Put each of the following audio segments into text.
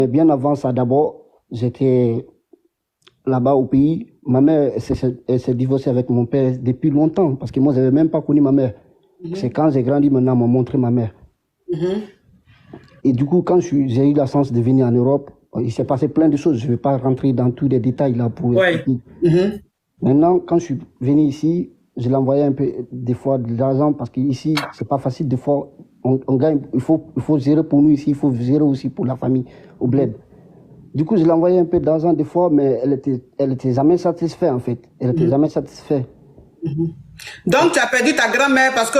Mais bien avant ça, d'abord, j'étais là-bas au pays. Ma mère elle s'est divorcée avec mon père depuis longtemps, parce que moi, je n'avais même pas connu ma mère. C'est quand j'ai grandi, maintenant, on m'a montré ma mère. Et du coup, quand j'ai eu la chance de venir en Europe, il s'est passé plein de choses. Je ne vais pas rentrer dans tous les détails là pour expliquer. Maintenant, quand je suis venu ici, je l'envoyais un peu, des fois, de l'argent, parce qu'ici, c'est pas facile. Des fois, on gagne, il faut gérer pour nous ici, il faut gérer aussi pour la famille, au bled. Du coup, je l'envoyais un peu d'argent des fois, mais elle était jamais satisfaite, en fait. Elle était jamais satisfaite. Donc, tu as perdu ta grand-mère parce que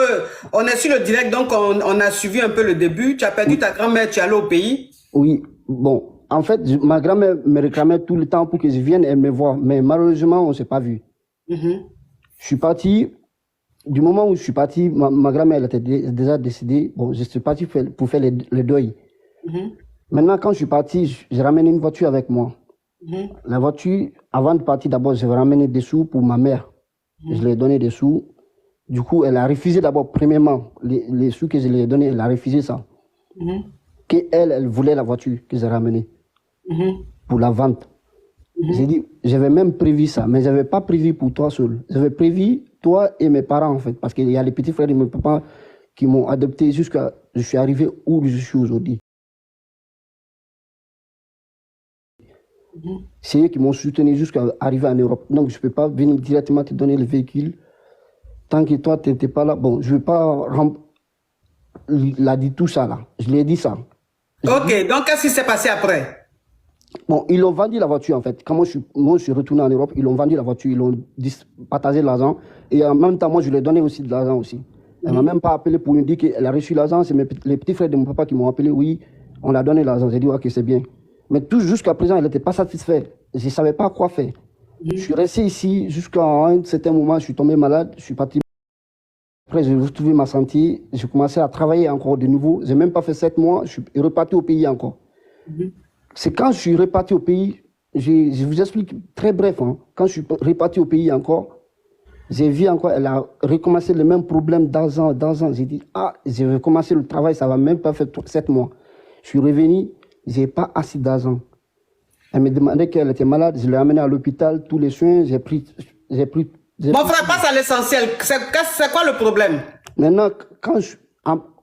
on est sur le direct, donc on a suivi un peu le début. Tu as perdu ta grand-mère, tu es allé au pays. Oui, bon, en fait, ma grand-mère me réclamait tout le temps pour que je vienne et me voir, mais malheureusement, on ne s'est pas vu. Je suis parti, du moment où je suis parti, ma grand-mère elle était déjà décédée. Bon, je suis parti pour faire le deuil. Maintenant, quand je suis parti, j'ai ramené une voiture avec moi. La voiture, avant de partir, d'abord, j'ai ramené des sous pour ma mère. Je lui ai donné des sous. Du coup, elle a refusé d'abord, premièrement, les sous que je lui ai donnés, elle a refusé ça. Elle voulait la voiture que j'ai ramenée pour la vente. J'ai dit, j'avais même prévu ça, mais je n'avais pas prévu pour toi seul. J'avais prévu toi et mes parents, en fait, parce qu'il y a les petits frères de mes papas qui m'ont adopté jusqu'à je suis arrivé où je suis aujourd'hui. C'est eux qui m'ont soutenu jusqu'à arriver en Europe. Donc, je ne peux pas venir directement te donner le véhicule. Tant que toi, tu n'étais pas là, bon, je ne vais pas... Il a dit tout ça, là. Je lui ai dit ça. Ok, donc qu'est-ce qui s'est passé après? Bon, ils ont vendu la voiture, en fait. Quand moi, je suis retourné en Europe, ils ont vendu la voiture, ils ont partagé l'argent. Et en même temps, moi, je lui ai donné aussi de l'argent aussi. Elle ne m'a même pas appelé pour me dire qu'elle a reçu l'argent. C'est les petits frères de mon papa qui m'ont appelé. Oui, on a donné l'argent. J'ai dit, ok, c'est bien. Mais tout jusqu'à présent, elle n'était pas satisfaite. Je ne savais pas quoi faire. Je suis resté ici jusqu'à un certain moment. Je suis tombé malade. Je suis parti. Après, j'ai retrouvé ma santé. J'ai commencé à travailler encore de nouveau. Je n'ai même pas fait 7 mois. Je suis reparti au pays encore. C'est quand je suis reparti au pays, je vous explique très bref, hein, quand je suis reparti au pays encore, j'ai vu encore, elle a recommencé le même problème dans un. J'ai dit, ah, j'ai recommencé le travail, ça va même pas faire 7 mois. Je suis revenu, j'ai pas assez d'argent. Elle me demandait qu'elle était malade, je l'ai amenée à l'hôpital, tous les soins, j'ai pris. Mon frère, passe à l'essentiel. C'est quoi le problème? Maintenant,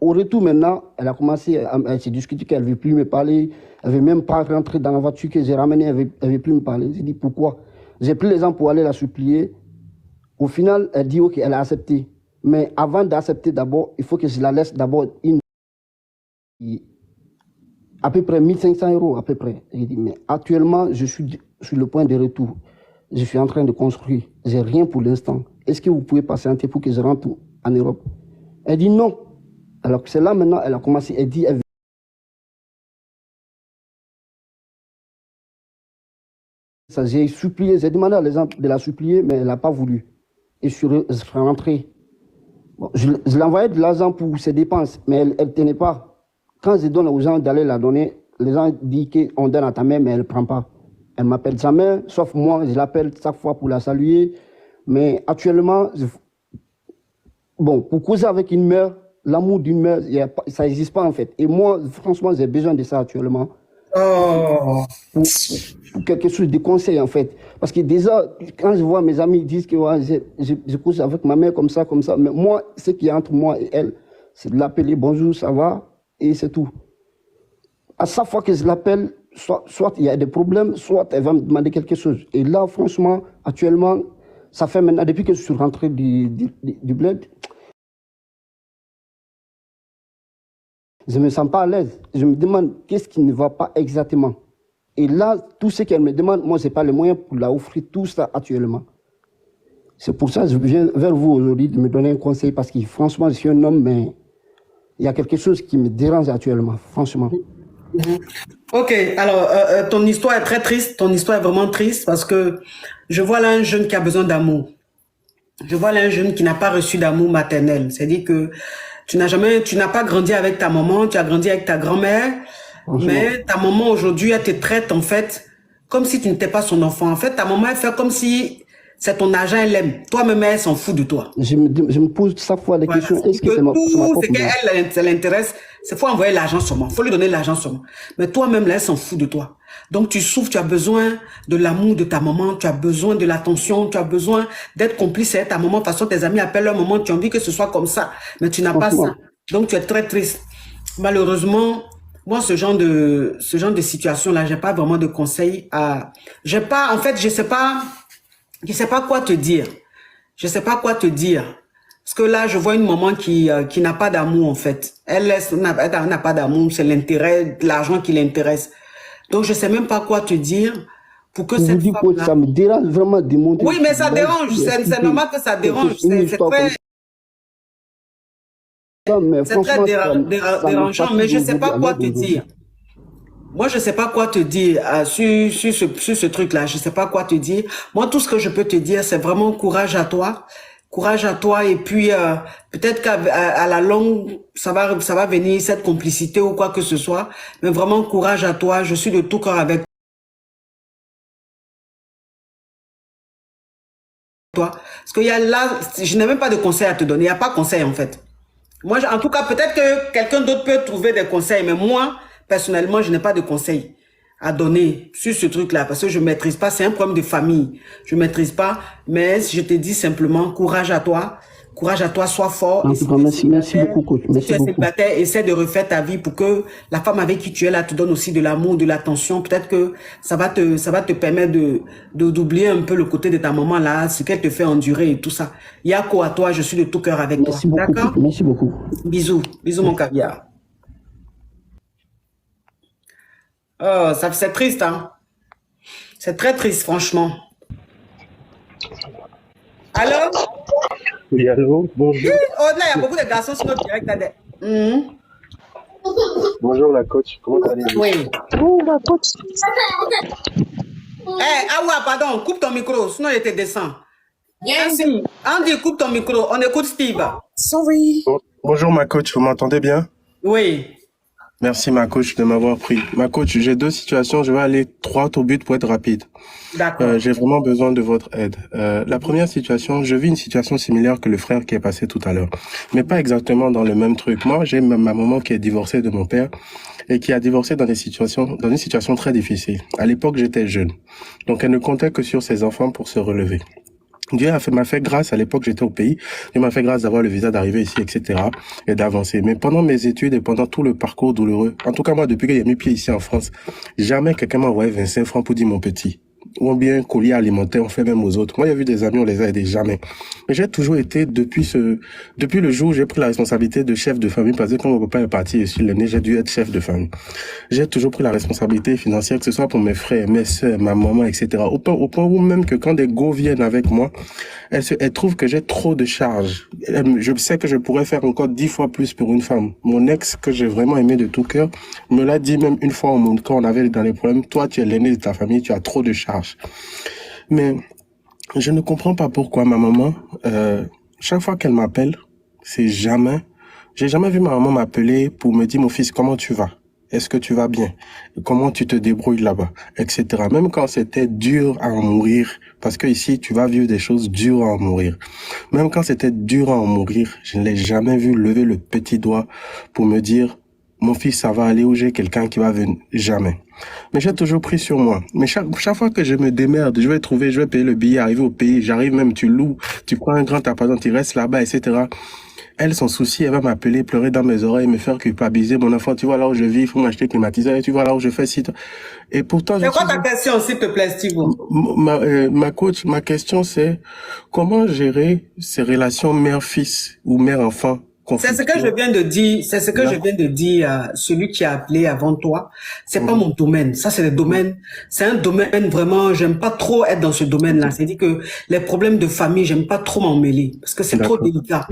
au retour maintenant, elle a commencé, elle s'est discutée qu'elle ne veut plus me parler, elle ne veut même pas rentrer dans la voiture que j'ai ramenée, elle ne veut plus me parler. J'ai dit pourquoi? J'ai pris les gens pour aller la supplier. Au final, elle dit ok, elle a accepté. Mais avant d'accepter d'abord, il faut que je la laisse d'abord à peu près 1500 € à peu près. J'ai dit mais actuellement, je suis sur le point de retour. Je suis en train de construire. J'ai rien pour l'instant. Est-ce que vous pouvez patienter pour que je rentre en Europe? Elle dit non. Alors que c'est là maintenant, elle a commencé, elle dit, j'ai supplié, j'ai demandé à les gens de la supplier, mais elle n'a pas voulu. Et je suis rentré. Bon, je l'envoyais de l'argent pour ses dépenses, mais elle ne tenait pas. Quand je donne aux gens d'aller la donner, les gens disent qu'on donne à ta mère, mais elle ne prend pas. Elle m'appelle jamais, sauf moi, je l'appelle chaque fois pour la saluer. Mais actuellement, bon, pour causer avec une mère, l'amour d'une mère, ça n'existe pas en fait. Et moi, franchement, j'ai besoin de ça actuellement. Oh. Pour quelque chose de conseil en fait. Parce que déjà, quand je vois mes amis disent que ouais, je cause avec ma mère comme ça, mais moi, ce qui est entre moi et elle, c'est de l'appeler bonjour, ça va, et c'est tout. À chaque fois que je l'appelle, soit il y a des problèmes, soit elle va me demander quelque chose. Et là, franchement, actuellement, ça fait maintenant, depuis que je suis rentré du bled, je ne me sens pas à l'aise. Je me demande qu'est-ce qui ne va pas exactement. Et là, tout ce qu'elle me demande, moi, je n'ai pas les moyens pour la offrir tout ça actuellement. C'est pour ça que je viens vers vous aujourd'hui de me donner un conseil parce que franchement, je suis un homme, mais il y a quelque chose qui me dérange actuellement, franchement. Ok, alors ton histoire est très triste, ton histoire est vraiment triste parce que je vois là un jeune qui a besoin d'amour. Je vois là un jeune qui n'a pas reçu d'amour maternel. C'est-à-dire que tu n'as pas grandi avec ta maman, tu as grandi avec ta grand-mère, mais ta maman aujourd'hui, elle te traite en fait comme si tu n'étais pas son enfant. En fait, ta maman, elle fait comme si C'est ton argent, elle aime. Toi-même, elle s'en fout de toi. Je me pose chaque fois la Voilà. question, C'est est-ce que que c'est ma tout ce propre vie? qu'elle ça l'intéresse, c'est faut envoyer l'argent seulement. Faut lui donner l'argent seulement. Mais toi-même, là, elle s'en fout de toi. Donc, tu souffres, tu as besoin de l'amour de ta maman, tu as besoin de l'attention, tu as besoin d'être complice avec ta maman. De toute façon, tes amis appellent leur maman, tu as envie que ce soit comme ça. Mais tu n'as pas ça. Franchement, Donc, tu es très triste. Malheureusement, moi, ce genre de situation-là, j'ai pas vraiment de conseils à, j'ai pas, en fait, je sais pas quoi te dire. Je sais pas quoi te dire. Parce que là, je vois une maman qui n'a pas d'amour, en fait. Elle n'a pas d'amour, c'est l'intérêt, l'argent qui l'intéresse. Donc, je sais même pas quoi te dire pour que je vous cette dis, coach, femme-là... ça me dérange vraiment de monter. Oui, mais ça Là, je dérange. suis C'est expliqué normal que ça dérange. une C'est histoire comme très, ça, mais c'est très franchement, ça me dérangeant, mais fatigue je sais pas à quoi l'heure te d'aujourd'hui. dire. Moi, je sais pas quoi te dire sur ce truc-là. Je sais pas quoi te dire. Moi, tout ce que je peux te dire, c'est vraiment courage à toi. Courage à toi. Et puis, peut-être qu'à la longue, ça va venir, cette complicité ou quoi que ce soit. Mais vraiment, courage à toi. Je suis de tout cœur avec toi. Parce qu'il y a là, je n'ai même pas de conseils à te donner. Il n'y a pas de conseil, en fait. Moi, en tout cas, peut-être que quelqu'un d'autre peut trouver des conseils, mais moi, personnellement, je n'ai pas de conseils à donner sur ce truc-là, parce que je ne maîtrise pas, c'est un problème de famille. Je ne maîtrise pas, mais je te dis simplement, courage à toi, sois fort. En Et tout si cas, tu es merci célibataire, beaucoup, coach. si tu Merci es beaucoup. célibataire, essaie de refaire ta vie pour que la femme avec qui tu es là te donne aussi de l'amour, de l'attention. Peut-être que ça va te permettre d'oublier un peu le côté de ta maman là, ce qu'elle te fait endurer et tout ça. Yako à toi, je suis de tout cœur avec toi. Merci beaucoup, D'accord? coach. Merci beaucoup. Bisous. Bisous, mon caviar. Oh, c'est triste, hein. C'est très triste, franchement. Allô? Oui, allô, bonjour. Oh, là, il y a beaucoup de garçons sur notre direct. Là. Bonjour la coach, comment allez-vous? Oui. Oh, la coach. Ah ouais, pardon, coupe ton micro, sinon il te descend. Andy, coupe ton micro. On écoute Steve. Sorry. Bonjour ma coach, vous m'entendez bien? Oui. Merci ma coach de m'avoir pris. Ma coach, j'ai deux situations, je vais aller droit au but pour être rapide. D'accord. J'ai vraiment besoin de votre aide. La première situation, je vis une situation similaire que le frère qui est passé tout à l'heure, mais pas exactement dans le même truc. Moi, j'ai ma maman qui est divorcée de mon père et qui a divorcé dans une situation très difficile. À l'époque, j'étais jeune, donc elle ne comptait que sur ses enfants pour se relever. Dieu m'a fait grâce, à l'époque j'étais au pays, Dieu m'a fait grâce d'avoir le visa d'arriver ici, etc. et d'avancer. Mais pendant mes études et pendant tout le parcours douloureux, en tout cas moi depuis que j'ai mis pied ici en France, jamais quelqu'un m'a envoyé 25 francs pour dire mon petit. Ou bien collier alimentaire, on fait même aux autres. Moi, il y a vu des amis, on les a aidés, jamais. Mais j'ai toujours été, depuis le jour où j'ai pris la responsabilité de chef de famille, parce que quand mon papa est parti et je suis l'aîné, j'ai dû être chef de famille. J'ai toujours pris la responsabilité financière, que ce soit pour mes frères, mes sœurs, ma maman, etc. Au point où même que quand des go viennent avec moi, elles trouvent que j'ai trop de charges. Je sais que je pourrais faire encore 10 fois plus pour une femme. Mon ex, que j'ai vraiment aimé de tout cœur, me l'a dit même une fois quand on avait dans les problèmes, toi, tu es l'aîné de ta famille, tu as trop de charges. Mais je ne comprends pas pourquoi ma maman, chaque fois qu'elle m'appelle, j'ai jamais vu ma maman m'appeler pour me dire, mon fils, comment tu vas? Est-ce que tu vas bien? Comment tu te débrouilles là-bas? Etc. Même quand c'était dur à en mourir, parce que ici, tu vas vivre des choses dures à en mourir. Même quand c'était dur à en mourir, je ne l'ai jamais vu lever le petit doigt pour me dire, mon fils, ça va aller où j'ai quelqu'un qui va venir? Jamais. Mais j'ai toujours pris sur moi. Mais chaque fois que je me démerde, je vais payer le billet, arriver au pays, j'arrive même, tu loues, tu prends un grand appartement, tu restes là-bas, etc. Elle, son souci, elle va m'appeler, pleurer dans mes oreilles, me faire culpabiliser. Mon enfant, tu vois là où je vis, il faut m'acheter climatiseur, tu vois là où je fais ci. Et pourtant, C'est quoi ta question, s'il te plaît, Steve? ma coach, ma question c'est, comment gérer ces relations mère-fils ou mère-enfant? C'est ce que je viens de dire, celui qui a appelé avant toi. C'est pas mon domaine. Ça, c'est c'est un domaine vraiment, j'aime pas trop être dans ce domaine-là. C'est-à-dire que les problèmes de famille, j'aime pas trop m'en mêler parce que c'est trop délicat.